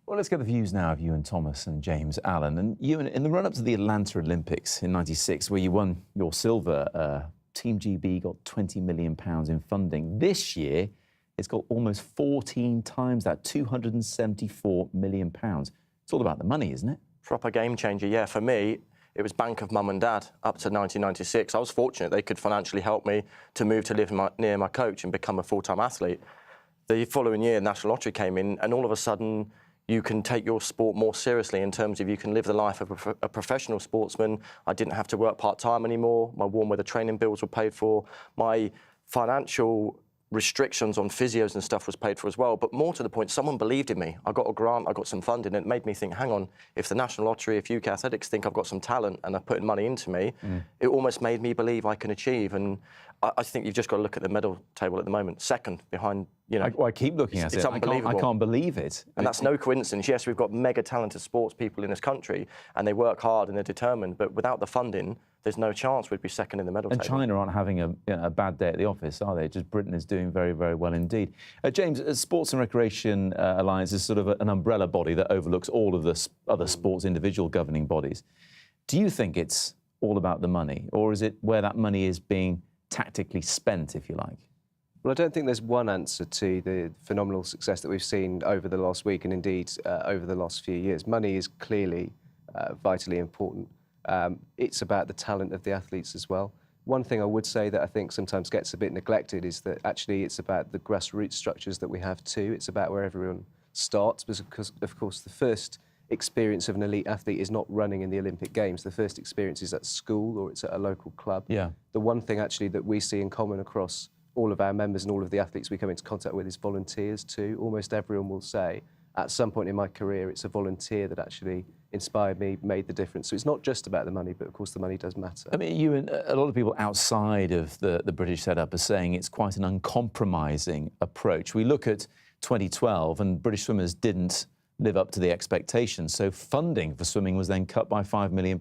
Well, let's get the views now of Ewan Thomas and James Allen. And Ewan, in the run-up to the Atlanta Olympics in '96, where you won your silver, Team GB got £20 million in funding. This year, it's got almost 14 times that, £274 million. It's all about the money, isn't it? Proper game changer, yeah. For me, it was bank of mum and dad up to 1996. I was fortunate they could financially help me to move to live near my coach and become a full-time athlete. The following year, National Lottery came in, and all of a sudden, you can take your sport more seriously in terms of you can live the life of a professional sportsman. I didn't have to work part-time anymore. My warm weather training bills were paid for. My financial restrictions on physios and stuff was paid for as well. But more to the point, someone believed in me. I got a grant, I got some funding, and it made me think, hang on, if the National Lottery, if UK Athletics think I've got some talent and are putting money into me, it almost made me believe I can achieve. And I think you've just got to look at the medal table at the moment, second behind, you know. I keep looking at it. It's unbelievable. I can't believe it. And that's no coincidence. Yes, we've got mega talented sports people in this country, and they work hard and they're determined, but without the funding, there's no chance we'd be second in the medal table. And China aren't having a bad day at the office, are they? Just Britain is doing very, very well indeed. James, Sports and Recreation Alliance is sort of an umbrella body that overlooks all of the other sports individual governing bodies. Do you think it's all about the money, or is it where that money is being tactically spent, if you like? Well, I don't think there's one answer to the phenomenal success that we've seen over the last week and indeed over the last few years. Money is clearly vitally important. It's about the talent of the athletes as well. One thing I would say that I think sometimes gets a bit neglected is that actually it's about the grassroots structures that we have too. It's about where everyone starts, because of course the first experience of an elite athlete is not running in the Olympic Games. The first experience is at school or it's at a local club. Yeah. The one thing actually that we see in common across all of our members and all of the athletes we come into contact with is volunteers too. Almost everyone will say, at some point in my career, it's a volunteer that actually inspired me, made the difference. So it's not just about the money, but of course the money does matter. I mean, Ewan, a lot of people outside of the British setup are saying it's quite an uncompromising approach. We look at 2012 and British swimmers didn't live up to the expectations. So funding for swimming was then cut by £5 million.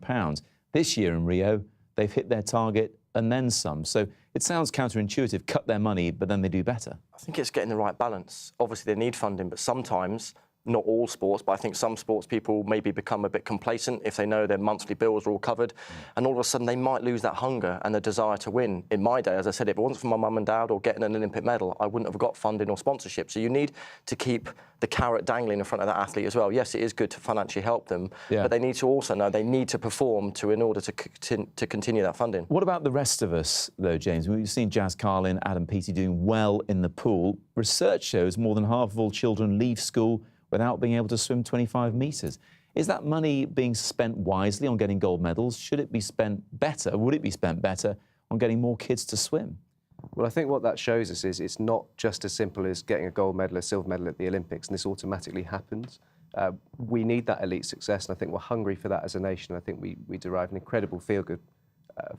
This year in Rio, they've hit their target and then some. So it sounds counterintuitive, cut their money, but then they do better. I think it's getting the right balance. Obviously, they need funding, but sometimes, not all sports, but I think some sports people maybe become a bit complacent if they know their monthly bills are all covered. And all of a sudden, they might lose that hunger and the desire to win. In my day, as I said, if it wasn't for my mum and dad or getting an Olympic medal, I wouldn't have got funding or sponsorship. So you need to keep the carrot dangling in front of that athlete as well. Yes, it is good to financially help them, but they need to also know they need to perform in order to continue that funding. What about the rest of us, though, James? We've seen Jazz Carlin, Adam Peaty doing well in the pool. Research shows more than half of all children leave school without being able to swim 25 metres. Is that money being spent wisely on getting gold medals? Should it be spent better? Would it be spent better on getting more kids to swim? Well, I think what that shows us is it's not just as simple as getting a gold medal, a silver medal at the Olympics, and this automatically happens. We need that elite success, and I think we're hungry for that as a nation. I think we derive an incredible feel-good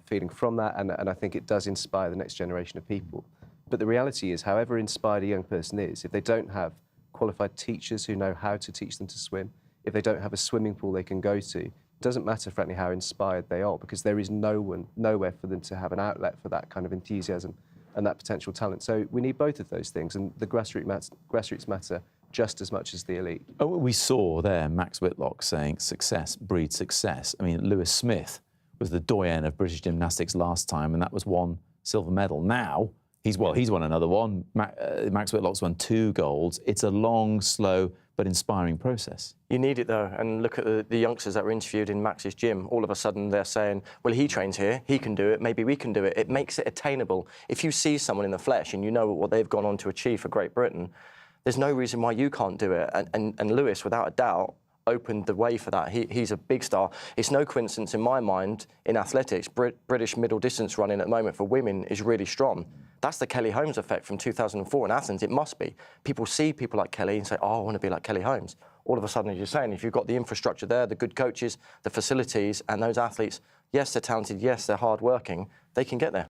feeling from that, and I think it does inspire the next generation of people. But the reality is, however inspired a young person is, if they don't have qualified teachers who know how to teach them to swim, if they don't have a swimming pool they can go to, it doesn't matter, frankly, how inspired they are, because there is nowhere for them to have an outlet for that kind of enthusiasm and that potential talent. So we need both of those things, and the grassroots matter just as much as the elite. Oh, we saw there Max Whitlock saying success breeds success. I mean, Lewis Smith was the doyen of British gymnastics last time, and that was one silver medal. Now, he's won another one. Max Whitlock's won 2 golds. It's a long, slow, but inspiring process. You need it, though, and look at the youngsters that were interviewed in Max's gym. All of a sudden, they're saying, well, he trains here, he can do it, maybe we can do it. It makes it attainable. If you see someone in the flesh and you know what they've gone on to achieve for Great Britain, there's no reason why you can't do it. And Lewis, without a doubt, opened the way for that. He's a big star. It's no coincidence in my mind, in athletics, British middle distance running at the moment for women is really strong. That's the Kelly Holmes effect from 2004 in Athens. It must be. People see people like Kelly and say, oh, I want to be like Kelly Holmes. All of a sudden, as you're saying, if you've got the infrastructure there, the good coaches, the facilities, and those athletes, yes, they're talented, yes, they're hard-working, they can get there.